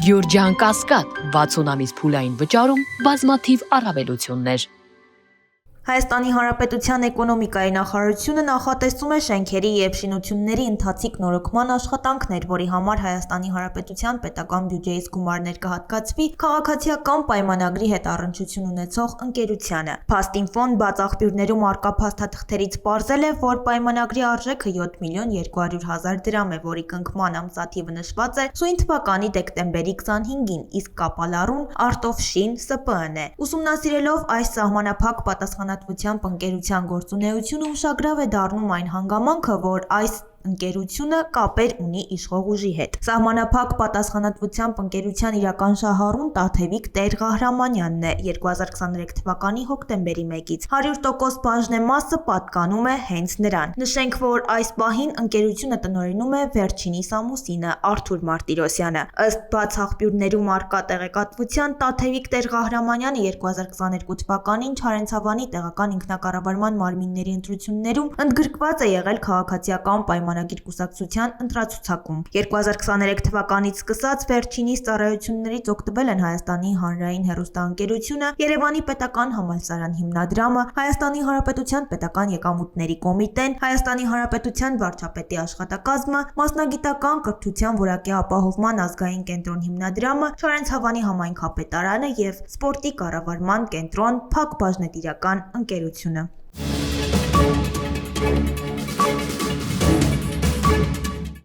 Գյորջյան Կասկադ 60 ամիս փուլային վճարում բազմաթիվ առավելություններ։ Հայաստանի Հանրապետության էկոնոմիկայի նախարարությունը նախատեսում է շենքերի և շինությունների ընթացիկ նորոգման աշխատանքներ, որի համար Հայաստանի Հանրապետության պետական բյուջեից գումարներ կհատկացվի քաղաքացիական պայմանագրի հետ առնչություն ունեցող ընկերությանը։ Փաստինֆոն բաց աղբյուրներում առկա փաստաթղթերից պարզել է, որ պայմանագրի արժեքը 7.200.000 դրամ է, որի կնքման ամսաթիվը նշված է սույն թվականի դեկտեմբերի 25-ին, իսկ կապալառուն Արտովշին ՍՊԸ-ն է։ Ուսումնասիրելով այս սահմանափակ պատասխանատվությամբ ընկերության գործունեությունը ուշագրավ է դառնում այն հանգամանքը, որ այս ընկերությունը կապեր ունի իշխող ուժի հետ։ Սահմանափակ պատասխանատվությամբ ընկերության իրական շահառուն Տաթևիկ Տեր-Ղահրամանյանն է 2023 թվականի հոկտեմբերի 1-ից 100% բաժնեմասը պատկանում է հենց նրան։ Նշենք, որ այս պահին ընկերությունը տնօրինում է վերջինիս ամուսինը Արթուր Մարտիրոսյանը։ Ըստ բաց աղբյուրներում առկա տեղեկատվության Տաթևիկ Տեր-Ղահրամանյանը 2022 թվականին Չարենցավանի տեղական ինքնակառավարման մարմինների ընտրություններում ընդգրկված է եղել քաղաքացիական պայմանագիր կուսակցության ընտրացուցակում։ 2023 թվականից սկսած վերջինիս ծառայություններից օգտվել են Հայաստանի հանրային հեռուստաընկերությունը, Երևանի պետական համալսարան հիմնադրամը, Հայաստանի Հանրապետության պետական եկամուտների կոմիտեն, Հայաստանի Հանրապետության վարչապետի աշխատակազմը, մասնագիտական կրթության որակի ապահովման ազգային կենտրոն հիմնադրամը, Չարենցավանի համայնքապետարանը և սպորտի կառավարման կենտրոն Փակ բաժնետիրական ընկերությունը։